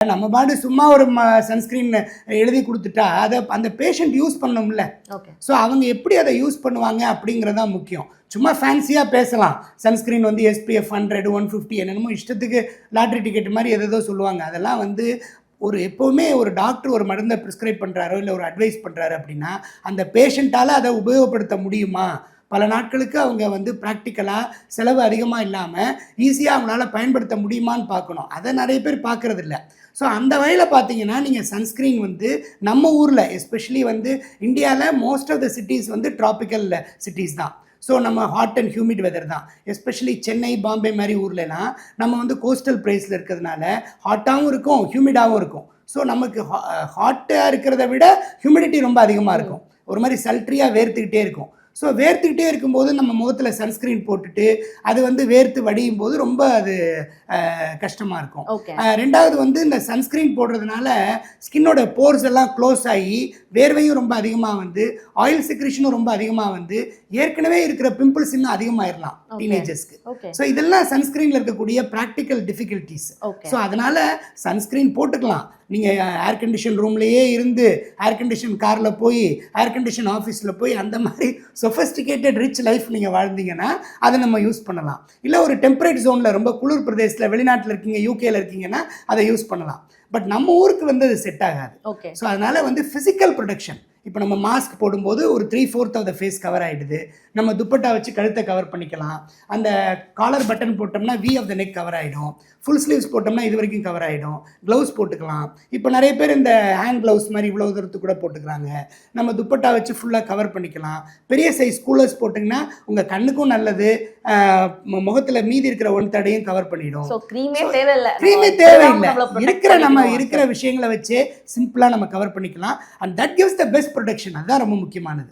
நம்ம பாட்டு சும்மா ஒரு சன்ஸ்கிரீன் எழுதி கொடுத்துட்டா அதை அந்த பேஷண்ட் யூஸ் பண்ணணும்ல. ஸோ அவங்க எப்படி அதை யூஸ் பண்ணுவாங்க அப்படிங்கிறதான் முக்கியம். சும்மா ஃபேன்சியாக பேசலாம், சன்ஸ்கிரீன் வந்து SPF 100 150 என்னென்னமோ இஷ்டத்துக்கு லாட்ரி டிக்கெட் மாதிரி எதோ சொல்லுவாங்க. அதெல்லாம் வந்து எப்போவுமே ஒரு டாக்டர் ஒரு மருந்தை ப்ரிஸ்கிரைப் பண்ணுறாரோ இல்லை ஒரு அட்வைஸ் பண்ணுறாரு அப்படின்னா அந்த பேஷண்ட்டால் அதை உபயோகப்படுத்த முடியுமா, பல நாட்களுக்கு அவங்க வந்து ப்ராக்டிக்கலாக செலவு அதிகமாக இல்லாமல் ஈஸியாக அவங்களால பயன்படுத்த முடியுமான்னு பார்க்கணும். அதை நிறைய பேர் பார்க்குறதில்ல. ஸோ அந்த வகையில் பார்த்தீங்கன்னா நீங்கள் சன்ஸ்க்ரீன் வந்து நம்ம ஊரில் எஸ்பெஷலி வந்து இந்தியாவில் மோஸ்ட் ஆஃப் த சிட்டிஸ் வந்து ட்ராபிக்கல் சிட்டிஸ் தான். ஸோ நம்ம ஹாட் அண்ட் ஹியூமிட் வெதர் தான். எஸ்பெஷலி சென்னை, பாம்பே மாதிரி ஊர்லலாம் நம்ம வந்து கோஸ்டல் பிளேஸில் இருக்கிறதுனால ஹாட்டாகவும் இருக்கும், ஹியூமிடாகவும் இருக்கும். ஸோ நமக்கு ஹாட்டாக இருக்கிறத விட ஹியூமிடிட்டி ரொம்ப அதிகமாக இருக்கும், ஒரு மாதிரி சல்ட்ரியாக வேர்த்துக்கிட்டே இருக்கும். ஸோ வேர்த்துக்கிட்டே இருக்கும்போது நம்ம முகத்தில் சன்ஸ்க்ரீன் போட்டுட்டு அது வந்து வேர்த்து வடியும் போது ரொம்ப அது கஷ்டமாக இருக்கும். ரெண்டாவது வந்து இந்த சன்ஸ்க்ரீன் போடுறதுனால ஸ்கின்னோட போர்ஸ் எல்லாம் க்ளோஸ் ஆகி வேர்வையும் ரொம்ப அதிகமாக வந்து ஆயில் செக்ரேஷனும் ரொம்ப அதிகமாக வந்து ஏற்கனவே இருக்கிற பிம்பிள்ஸ் இன்னும் அதிகமாகிடலாம் டீனேஜர்ஸ்க்கு. ஸோ இதெல்லாம் சன்ஸ்க்ரீனில் இருக்கக்கூடிய ப்ராக்டிக்கல் டிஃபிகல்ட்டிஸ். ஸோ அதனால் சன்ஸ்க்ரீன் போட்டுக்கலாம். நீங்கள் ஏர் கண்டிஷன் ரூம்லேயே இருந்து ஏர் கண்டிஷன் காரில் போய் ஏர் கண்டிஷன் ஆஃபீஸில் போய் அந்த மாதிரி சொஃபஸ்டிகேட்டட் ரிச் லைஃப் நீங்கள் வாழ்ந்தீங்கன்னா அதை நம்ம யூஸ் பண்ணலாம். இல்லை ஒரு டெம்பரேட் ஜோனில் ரொம்ப குளிர் பிரதேசத்தில் வெளிநாட்டில் இருக்கீங்க, யூகேல இருக்கீங்கன்னா அதை யூஸ் பண்ணலாம். பட் நம்ம ஊருக்கு வந்து அது செட் ஆகாது. ஸோ அதனால் வந்து ஃபிசிக்கல் ப்ரொடெக்ஷன், இப்போ நம்ம மாஸ்க் போடும்போது ஒரு 3/4 ஆஃப் த ஃபேஸ் கவர் ஆகிடுது. நம்ம துப்பட்டா வச்சு கழுத்தை கவர் பண்ணிக்கலாம். அந்த காலர் பட்டன் போட்டோம்னா V of the neck cover ஆகிடும். ஃபுல் ஸ்லீவ்ஸ் போட்டோம்னா இது வரைக்கும் கவர் ஆகிடும். க்ளவுஸ் போட்டுக்கலாம். இப்போ நிறைய பேர் இந்த ஹேண்ட் க்ளவுஸ் மாதிரி இவ்வளோ தூரத்துக்கு கூட போட்டுக்கிறாங்க. நம்ம துப்பட்டா வச்சு ஃபுல்லாக கவர் பண்ணிக்கலாம். பெரிய சைஸ் கூலர்ஸ் போட்டிங்கன்னா உங்கள் கண்ணுக்கும் நல்லது, முகத்தில் மீதி இருக்கிற ஒன் தடையும் கவர் பண்ணிடும். க்ரீமே தேவையில்லை. நம்ம இருக்கிற விஷயங்களை வச்சு சிம்பிளாக நம்ம கவர் பண்ணிக்கலாம். And that gives the best protection. அதுதான் ரொம்ப முக்கியமானது.